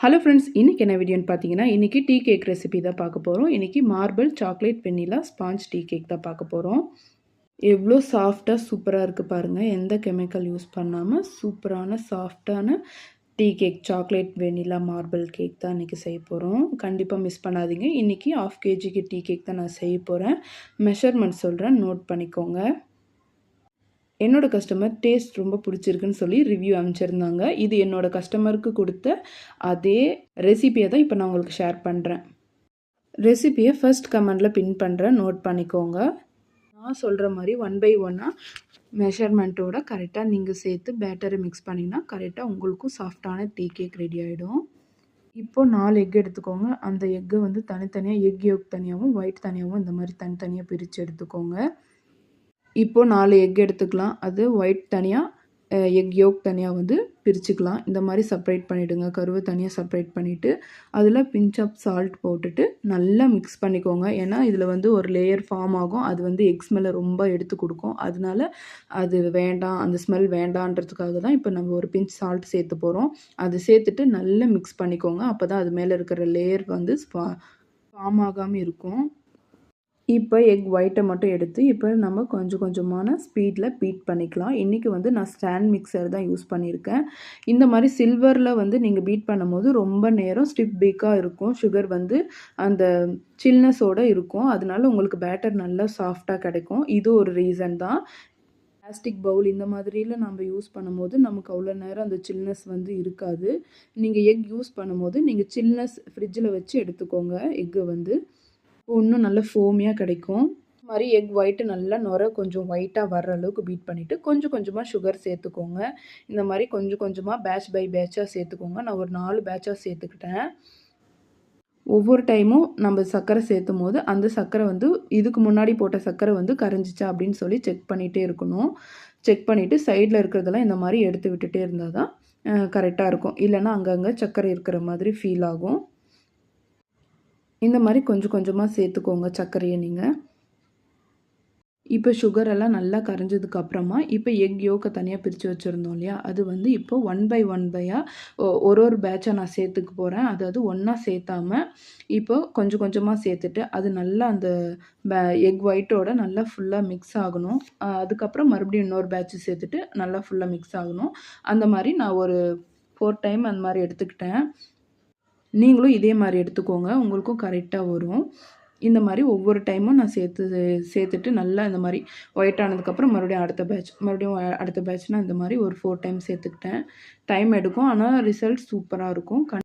Hello friends, இன்றைக்கி என்ன வீடியோன்னு பார்த்தீங்கன்னா, இன்றைக்கி டீ கேக் ரெசிபி தான் பார்க்க போகிறோம். இன்றைக்கி மார்பிள் சாக்லேட் வெண்ணிலா ஸ்பாஞ்ச் டீ கேக் தான் பார்க்க போகிறோம். எவ்வளோ சாஃப்டாக சூப்பராக இருக்குது பாருங்கள். எந்த கெமிக்கல் யூஸ் பண்ணாமல் சூப்பரான சாஃப்டான டீ கேக், சாக்லேட் வெண்ணிலா மார்பிள் கேக் தான் இன்றைக்கி செய்ய போகிறோம். கண்டிப்பாக மிஸ் பண்ணாதீங்க. இன்றைக்கி 1/2 kg டீ கேக் தான் நான் செய்ய போகிறேன். மெஷர்மெண்ட் சொல்கிறேன், நோட் பண்ணிக்கோங்க. என்னோடய கஸ்டமர் டேஸ்ட் ரொம்ப பிடிச்சிருக்குன்னு சொல்லி ரிவ்யூ அனுப்பிச்சிருந்தாங்க. இது என்னோடய கஸ்டமருக்கு கொடுத்த அதே ரெசிபியை தான் இப்போ நான் உங்களுக்கு ஷேர் பண்ணுறேன். ரெசிபியை ஃபர்ஸ்ட் கமெண்டில் பின் பண்ணுறேன், நோட் பண்ணிக்கோங்க. நான் சொல்கிற மாதிரி 1 by 1 மெஷர்மெண்ட்டோட கரெக்டாக நீங்கள் சேர்த்து பேட்டரை மிக்ஸ் பண்ணிங்கன்னா கரெக்டாக உங்களுக்கும் சாஃப்டான டீ கேக் ரெடி ஆகிடும். இப்போது 4 எக் எடுத்துக்கோங்க. அந்த எக்கை வந்து தனித்தனியாக எக் யோக் தனியாகவும் ஒயிட் தனியாகவும் இந்த மாதிரி தனித்தனியாக பிரித்து எடுத்துக்கோங்க. இப்போது 4 எக் எடுத்துக்கலாம். அது ஒயிட் தனியாக, எக் யோக் தனியாக வந்து பிரிச்சுக்கலாம். இந்த மாதிரி செப்பரேட் பண்ணிவிடுங்க. கருவை தனியாக செப்பரேட் பண்ணிவிட்டு அதில் பிஞ்ச் ஆஃப் சால்ட் போட்டுட்டு நல்லா மிக்ஸ் பண்ணிக்கோங்க. ஏன்னா இதில் வந்து ஒரு லேயர் ஃபார்ம் ஆகும். அது வந்து எக் ஸ்மெல்லை ரொம்ப எடுத்து கொடுக்கும். அதனால அது வேண்டாம், அந்த ஸ்மெல் வேண்டான்றதுக்காக தான் இப்போ நம்ம ஒரு பிஞ்ச் சால்ட் சேர்த்து போகிறோம். அது சேர்த்துட்டு நல்லா மிக்ஸ் பண்ணிக்கோங்க. அப்போ தான் அது மேலே இருக்கிற லேயர் வந்து ஃபார்ம் ஆகாமல் இருக்கும். இப்போ எக் ஒயிட்டை மட்டும் எடுத்து இப்போ நம்ம கொஞ்சம் கொஞ்சமான ஸ்பீடில் பீட் பண்ணிக்கலாம். இன்றைக்கி வந்து நான் ஸ்டாண்ட் மிக்சர் தான் யூஸ் பண்ணியிருக்கேன். இந்த மாதிரி சில்வரில் வந்து நீங்கள் பீட் பண்ணும்போது ரொம்ப நேரம் ஸ்டிப் பீக்காக இருக்கும். சுகர் வந்து அந்த சில்னஸோடு இருக்கும். அதனால உங்களுக்கு பேட்டர் நல்லா சாஃப்டாக கிடைக்கும். இது ஒரு ரீசன் தான். பிளாஸ்டிக் பவுல் இந்த மாதிரியில் நம்ம யூஸ் பண்ணும்போது நமக்கு அவ்வளோ நேரம் அந்த சில்னஸ் வந்து இருக்காது. நீங்கள் எக் யூஸ் பண்ணும்போது நீங்கள் சில்னஸ் ஃப்ரிட்ஜில் வச்சு எடுத்துக்கோங்க. எக்கு வந்து இன்னும் நல்ல ஃபோமியாக கிடைக்கும். இது மாதிரி எக் ஒயிட்டு நல்லா கொஞ்சம் ஒயிட்டாக வர்ற அளவுக்கு பீட் பண்ணிவிட்டு கொஞ்சம் கொஞ்சமாக சுகர் சேர்த்துக்கோங்க. இந்த மாதிரி கொஞ்சம் கொஞ்சமாக பேட்ச் பை பேட்சாக சேர்த்துக்கோங்க. நான் ஒரு 4 பேட்சாக சேர்த்துக்கிட்டேன். ஒவ்வொரு டைமும் நம்ம சர்க்கரை சேர்த்தும் போது அந்த சர்க்கரை வந்து இதுக்கு முன்னாடி போட்ட சர்க்கரை வந்து கரைஞ்சிச்சா அப்படின்னு சொல்லி செக் பண்ணிகிட்டே இருக்கணும். செக் பண்ணிவிட்டு சைடில் இருக்கிறதெல்லாம் இந்த மாதிரி எடுத்து விட்டுட்டே இருந்தால் தான் கரெக்டாக இருக்கும். இல்லைன்னா அங்கங்கே சர்க்கரை இருக்கிற மாதிரி ஃபீல் ஆகும். இந்த மாதிரி கொஞ்சம் கொஞ்சமாக சேர்த்துக்கோங்க சர்க்கரையை நீங்கள். இப்போ சுகரெல்லாம் நல்லா கரைஞ்சதுக்கப்புறமா இப்போ எக் யோக்கை தனியாக பிரித்து வச்சுருந்தோம் இல்லையா, அது வந்து இப்போ 1 by 1 ஒரு பேட்சாக நான் சேர்த்துக்க போகிறேன். அதாவது ஒன்றா சேர்த்தாமல் இப்போ கொஞ்சம் கொஞ்சமாக சேர்த்துட்டு அது நல்லா அந்த எக் ஒயிட்டோட நல்லா ஃபுல்லாக மிக்ஸ் ஆகணும். அதுக்கப்புறம் மறுபடியும் இன்னொரு பேட்ச் சேர்த்துட்டு நல்லா ஃபுல்லாக மிக்ஸ் ஆகணும். அந்த மாதிரி நான் ஒரு 4 டைம் அந்த மாதிரி எடுத்துக்கிட்டேன். நீங்களும் இதே மாதிரி எடுத்துக்கோங்க, உங்களுக்கும் கரெக்டாக வரும். இந்த மாதிரி ஒவ்வொரு டைமும் நான் சேர்த்துட்டு நல்லா இந்த மாதிரி ஒயிட் ஆனதுக்கப்புறம் மறுபடியும் அடுத்த பேட்ச்னால் இந்த மாதிரி ஒரு 4 டைம் சேர்த்துக்கிட்டேன். டைம் எடுக்கும், ஆனால் ரிசல்ட் சூப்பராக இருக்கும்.